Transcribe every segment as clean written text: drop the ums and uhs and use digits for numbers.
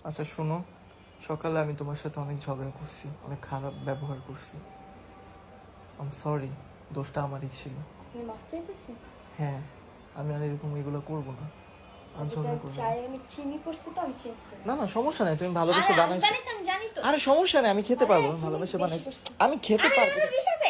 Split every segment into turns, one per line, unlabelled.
আচ্ছা শোনো, সকালে আমি তোমার সাথে অনেক ঝগড়া করছি, অনেক খারাপ ব্যবহার করছি। আম সরি, দোষটা আমারই ছিল।
আপনি মাপ চাইতেছেন?
হ্যাঁ, আমি আর এরকম এগুলো করবো না। আর ঝগড়া করবো না।
চাই আমি চিনি পড়ছি তো আমি চেঞ্জ করি।
না না, সমস্যা নাই, তুমি ভালোবেসে বানাইছো।
আমি জানি তো।
আরে সমস্যা নেই, আমি খেতে পারবো,
চিনি
ভালোবেসে
বেশি
বানাইছি।
করছি।
আমি খেতে পারবো।
আরে বিশ আছে।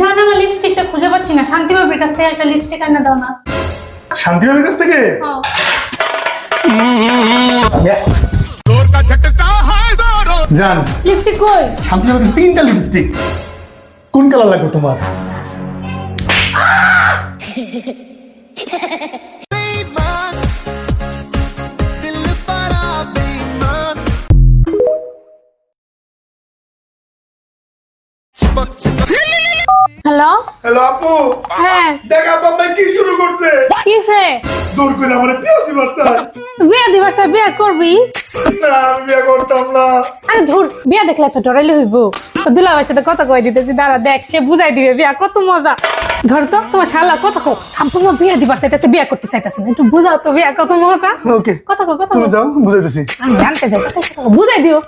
জান আমার লিপস্টিকটা খুঁজে পাচ্ছি না, শান্তি বাবির কাছ থেকে একটা লিপস্টিক আনা দাও না।
শান্তি বাবির কাছ থেকে জান
লিপস্টিক কই?
শান্তি বাবির কাছে 3টা লিপস্টিক। কোন কালার লাগবে তোমার?
হ্যালো
হ্যালো আপু,
হ্যাঁ
দেখ আপু ভাই কি শুরু করছে।
কিসে?
জোর করে আমার বিয়ে দিবার চাই।
বিয়া দিবার চাই, বিয়া করবি?
না আমি বিয়ে করতাম না।
আরে ধুর, বিয়া দেখলে তো ডরাইলে হইব। তো দুলাভাইয়ের সাথে কথা কই দিতেছি, দাঁড়া দেখ সে বুঝাই দিবে বিয়া কত মজা। ধর তো তোমার শালা কথা কো, আম্মা বিয়া দিবার চাইতেছে, বিয়া করতে চাইতেছে না, একটু বুঝাও তো বিয়া কত মজা।
ওকে
কথা কো, কথা
তুমি
কো।
যাও, বুঝাইতেছি।
আমি জানতে চাই, কথা কো, বুঝাই দিও।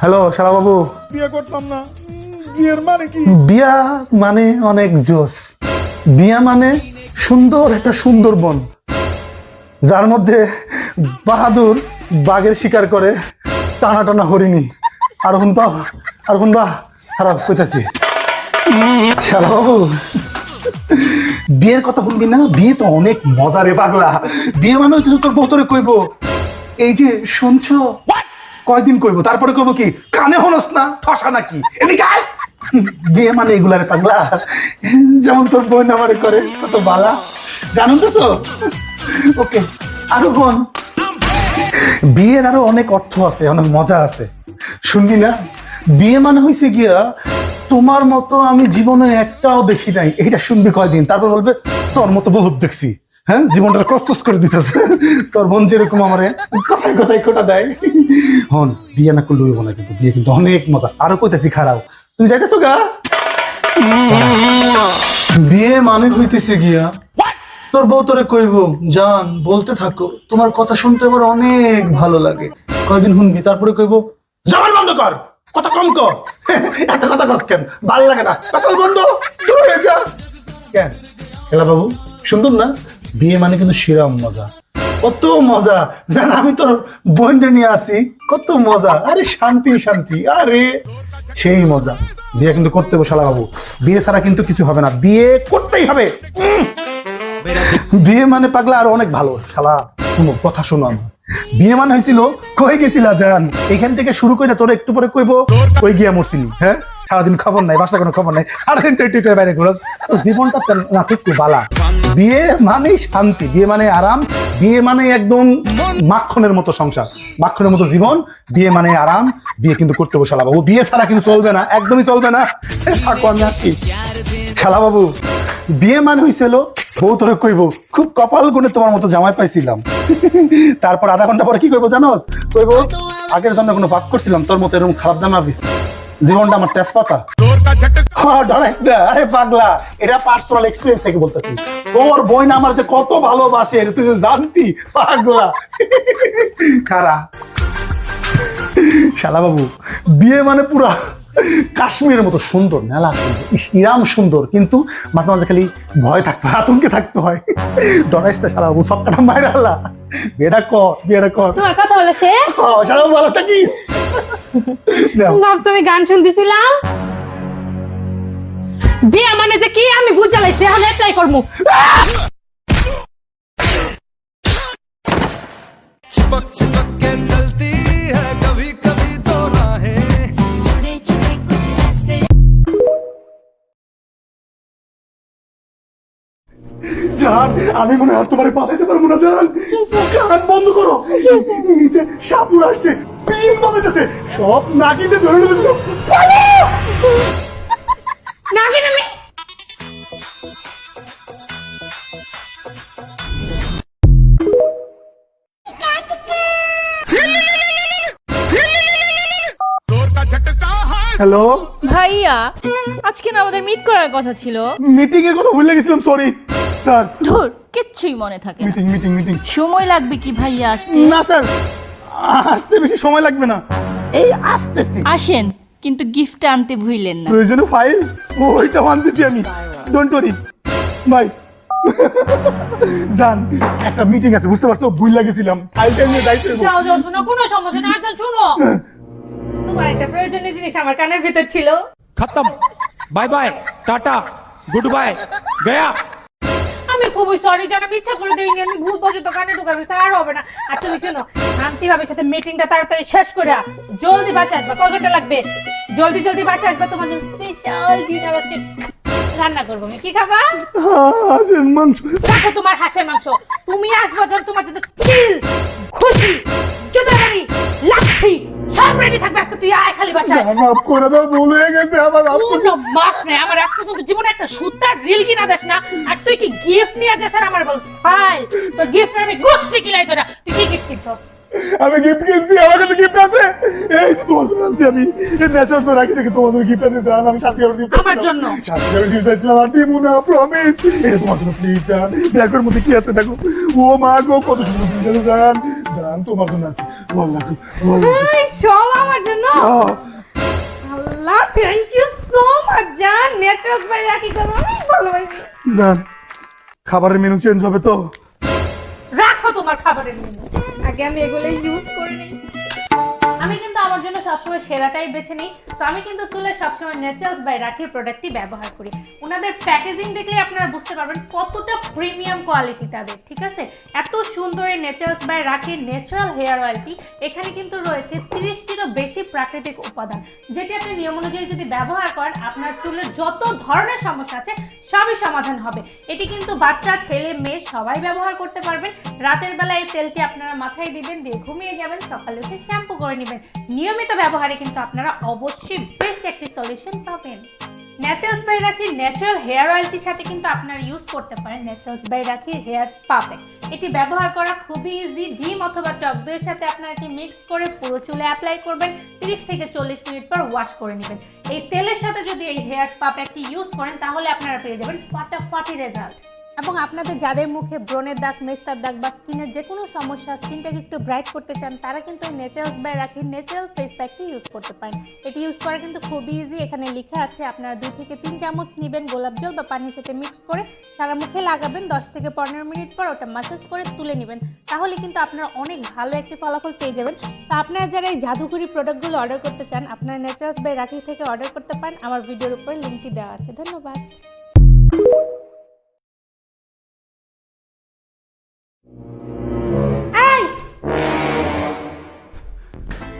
হ্যালো শালা বাবু, বিয়ে করতাম না। বিয়ের মানে কি? বিয়া মানে অনেক জোস। বিয়া মানে সুন্দর একটা সুন্দরবন, যার মধ্যে বাহাদুর বাঘের শিকার করে, টানা টানা হরিণী। আর বা খারাপ কইতাছি শালা বাবু, বিয়ের কথা শুনবি না? বিয়ে তো অনেক মজা রে পাগলা। বিয়ে মানে কিছু তোর বউতরে কইব, এই যে শুনছো, কয়দিন কইব, তারপরে কইব কি কানে হনস না ঠসা নাকি, এদিকে আয়। বিয়ে মানে এগুলা রে পাগলা, যেমন তোর বোন আমারে করে কত বালা, জানুন তো। ওকে, আরো বোন, বিয়ের আরো অনেক অর্থ আছে, অনেক মজা আছে, শুনবি না? বিয়ে মানে হয়েছে গিয়া তোমার মতো আমি জীবনে একটাও দেখি নাই, এইটা শুনবি কয়দিন, তারপর বলবে তোর মতো বহুত দেখছি। হ্যাঁ, জীবনটা কষ্টস করে দিতেছে। তোর বোন যেরকম আমারে কথায় কথায় খোটা দেয়। হন, বিয়ে না করলে হইব না, কিন্তু বিয়ে কিন্তু অনেক মজা। আরো কইতেছি খারাপ, তুমি যাইতেছো গা? বিয়ে মানে হইতেছে গিয়া তোর বউ তোরে কইব, জান বলতে থাকো, তোমার কথা শুনতে আমার অনেক ভালো লাগে। কয়দিন শুনবি, তারপরে কইব জবান বন্ধ কর, কথা কম কর, এত কথা কস কেন, ভালো লাগে না, আসল বন্ধ, দূর হয়ে যা। কেন খেলা বাবু, সুন্দর না? বিয়ে মানে কিন্তু শিরাম মজা, কত মজা। জান আমি তোর বোনকে নিয়ে আসি, কত মজা। আরে শান্তি শান্তি, আরে সেই মজা। বিয়ে কিন্তু করতে হবে শালা বাবু, বিয়ে ছাড়া কিন্তু কিছু হবে না, বিয়ে করতেই হবে। বিয়ে মানে পাগলা আর অনেক ভালো। শালা শুনো, কথা শোনো আমার। বিয়ে মানে হয়েছিল, কই গেছিলা জান? এখান থেকে শুরু করে তোর একটু পরে কইব কই গিয়া মরছিলি। হ্যাঁ, সারাদিন খবর নাই, বাসায় কোনো খবর নাই, সারাদিন টই টই করে বাইরে ঘুরস, জীবনটা না একটু বালা। বিয়ে মানে শান্তি, বিয়ে মানে আরাম, বিয়ে মানে একদম মাখনের মতো সংসার, মাখনের মতো জীবন। বিয়ে মানে আরাম, বিয়ে কিন্তু করতে হবে শালা বাবু, বিয়ে ছাড়া কিন্তু চলবে না, একদমই চলবে না। থাকো, আমি আসছি শালা বাবু। বিয়ে মানে হয়েছিল, বউ তোরে কইব খুব কপাল গুনে তোমার মতো জামাই পাইছিলাম। তারপর আধা ঘন্টা পরে কি কইব জানোস? কইব আগের জন্য কোনো পাপ করছিলাম, তোর মতো এরকম খারাপ জামা দিস, জীবনটা আমার তেজপাতা। ডরাইস না, আরে পাগলা, এটা পার্সোনাল এক্সপেরিয়েন্স থেকে বলতেছি। তোর বোন আমার যে কত ভালোবাসে তুই জানতি পাগলা। খারা শালা বাবু, বিয়ে মানে পুরা কাশ্মীরের মতো সুন্দর, মেলা ইরাম সুন্দর, কিন্তু মাঝে মাঝে খালি ভয় থাকতো, আতঙ্কে থাকতে হয়। ডরাইস না শালা বাবু, সবটা মাইরা আল্লাহ। বিয়েটা কর, বিয়েটা কর।
তোমার কথা বলে শেষ?
শালা বাবু ভালো থাকিস।
ভাবছো আমি গান শুনতেছিলাম? বিয়া মানে যে কি আমি বুঝালাইছি, এখন অ্যাপ্লাই করবো।
चिपक चिपक के चलती है कभी कभी तो राहें जुड़े जुड़े कुछ ऐसे।
জান আমি মনে হয় তোমার বাঁচাইতে পারবো না জান, কান বন্ধ করো, নিচে সাপুর আসছে, পিন বাজাইতেছে, সব নাকিতে ধরে নেবে।
নাগিন আমি
जोर का झटका है
হ্যালো,
ভাইয়া আজকে না আমাদের মিট করার কথা ছিল।
মিটিং এর কথা ভুলে গেছিলাম, সরি স্যার।
ধুর কিচ্ছুই মনে থাকে না।
Meeting meeting meeting.
সময় লাগবে কি ভাইয়া আসতে?
না স্যার, আসতে বেশি সময় লাগবে না, এই আসতেছি।
আসেন, কিন্তু গিফট আনতে ভুলেন না।
প্রয়োজনে ফাইল ওইটা আনতেছি আমি, ডোন্ট ওয়ারি বাই। জান, একটা মিটিং আছে, বুঝতে পারছো, ভুল লাগেছিলাম, ফাইলটা নিয়ে দায়িত্ব নেবো।
যাও যাও, শোনো, কোনো সমস্যা না। আর শুনো, তোমার একটা প্রয়োজনীয় জিনিস আমার কানের ভিতর ছিল।
खत्म bye bye tata good bye गया।
আমি খুবই সরি জানো, আমি ইচ্ছা করে দিইনি, আমি ভুল বসে তো কানে ঢুকে ফেলছি, আর হবে না। আর তুমি শোনো, শান্তি ভাবের সাথে মিটিংটা তাড়াতাড়ি শেষ করে জলদি বাসায় আসবা। কয় ঘন্টা লাগবে? জলদি জলদি বাসায় আসবা, তোমার জন্য স্পেশাল ডিনার আজকে রান্না করবো। আমি কি খাবা?
হাঁসের মাংস।
দেখো তোমার হাঁসের মাংস, তুমি আসবা যখন তোমার সাথে তিল, খুশি, জুতাবাড়ি, লাঠি সব রেডি থাকবে। আজকে তুই আয় খালি বাসায়।
মাফ করে দাও, ভুল হয়ে গেছে আমার।
কোনো মাপ নেই আমার। আজ পর্যন্ত জীবনে একটা সুতার রিল কিনা দেশ না, আর তুই কি গিফট নিয়ে যাস? আর আমার বলছিস ফাইল, তো গিফট আমি গুচ্ছি কিলাই তোরা। তুই কি গিফট কিনছস?
আমি গিফট কিনছি, আমার কাছে গিফট আছে, এই যে তোমার জন্য আনছি আমি। এই ন্যাশনাল ফ্ল্যাগ রাখি থেকে তোমার জন্য গিফট আছে জান, আমি 7 টাকা দিয়েছি
আমার জন্য?
7 টাকা দিয়েছি, আর দিমু না, প্রমিস। এটা তোমার জন্য প্লিজ জান, দেখো এর মধ্যে কি আছে, দেখো। ও মা গো, কত সুন্দর জিনিস আছে জান, জান তোমার জন্য আছে। ওয়াল্লাহ ওয়াল্লাহ।
এই সব আমার জন্য? আল্লাহ, থ্যাংক ইউ সো মাচ জান। নেচারাল বাই রাখি করো, অনেক ভালোবাসি
জান। খাবারের মেনু চেঞ্জ হবে তো?
রাখো তোমার খাবারের মেনু, আগে আমি এগুলো ইউজ করে নিই। আমি কিন্তু আমার জন্য সবসময় সেরাটাই বেছে নিই। তো আমি কিন্তু চুলে সবসময় নেচারালস বাই রাখির প্রোডাক্টই ব্যবহার করি। ওনাদের প্যাকেজিং দেখলে আপনারা বুঝতে পারবেন কতটা প্রিমিয়াম কোয়ালিটি তাদের, ঠিক আছে? এত সুন্দর এই নেচারালস বাই রাখির ন্যাচারাল হেয়ার অয়েলটি, এখানে কিন্তু রয়েছে 30টিরও বেশি প্রাকৃতিক উপাদান, যেটি আপনি নিয়ম অনুযায়ী যদি ব্যবহার করেন আপনার চুলের যত ধরনের সমস্যা আছে সবই সমাধান হবে। এটি কিন্তু বাচ্চা, ছেলে, মেয়ে সবাই ব্যবহার করতে পারবেন। রাতের বেলা এই তেলটি আপনারা মাথায় দিবেন, দিয়ে ঘুমিয়ে যাবেন, সকালে উঠে শ্যাম্পু করে নেবেন। নিয়মিত ব্যবহারে কিন্তু আপনারা অবশ্যই বেস্ট একটি সলিউশন পাবেন। ন্যাচারালস বাই রাখির ন্যাচারাল হেয়ার অয়েলটির সাথে কিন্তু আপনারা ইউজ করতে পারেন ন্যাচারালস বাই রাখির হেয়ার স্পা প্যাক। এটি ব্যবহার করা খুবই ইজি। ডিম অথবা টক দইয়ের সাথে আপনারা এটি মিক্স করে পুরো চুলে অ্যাপ্লাই করবেন, 30 থেকে 40 মিনিট পর ওয়াশ করে নেবেন। এই তেলের সাথে যদি এই হেয়ার স্পা প্যাকটি ইউজ করেন তাহলে আপনারা পেয়ে যাবেন ফাটাফাটি রেজাল্ট। এবং আপনাদের যাদের মুখে ব্রণের দাগ, মেস্তার দাগ বা স্কিনের যে কোনো সমস্যা, স্কিনটাকে একটু ব্রাইট করতে চান, তারা কিন্তু ন্যাচারালস বাই রাখির ন্যাচারাল ফেস প্যাকটি ইউজ করতে পারেন। এটি ইউজ করা কিন্তু খুবই ইজি। এখানে লেখা আছে আপনারা 2 থেকে 3 চামচ নেবেন, গোলাপ জল বা পানির সাথে মিক্স করে সারা মুখে লাগাবেন, 10 থেকে 15 মিনিট পর ওটা ম্যাসাজ করে তুলে নেবেন। তাহলে কিন্তু আপনারা অনেক ভালো একটি ফলাফল পেয়ে যাবেন। তো আপনারা যারা এই জাদুকরি প্রোডাক্টগুলো অর্ডার করতে চান, আপনারা ন্যাচারালস বাই রাখি থেকে অর্ডার করতে পারেন। আমার ভিডিওর উপর লিঙ্কটি দেওয়া আছে। ধন্যবাদ।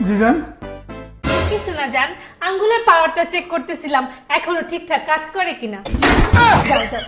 জি জান।
কিছু না জান, আঙ্গুলের পাওয়ারটা চেক করতেছিলাম এখনো ঠিকঠাক কাজ করে কিনা। যাও যাও যাও।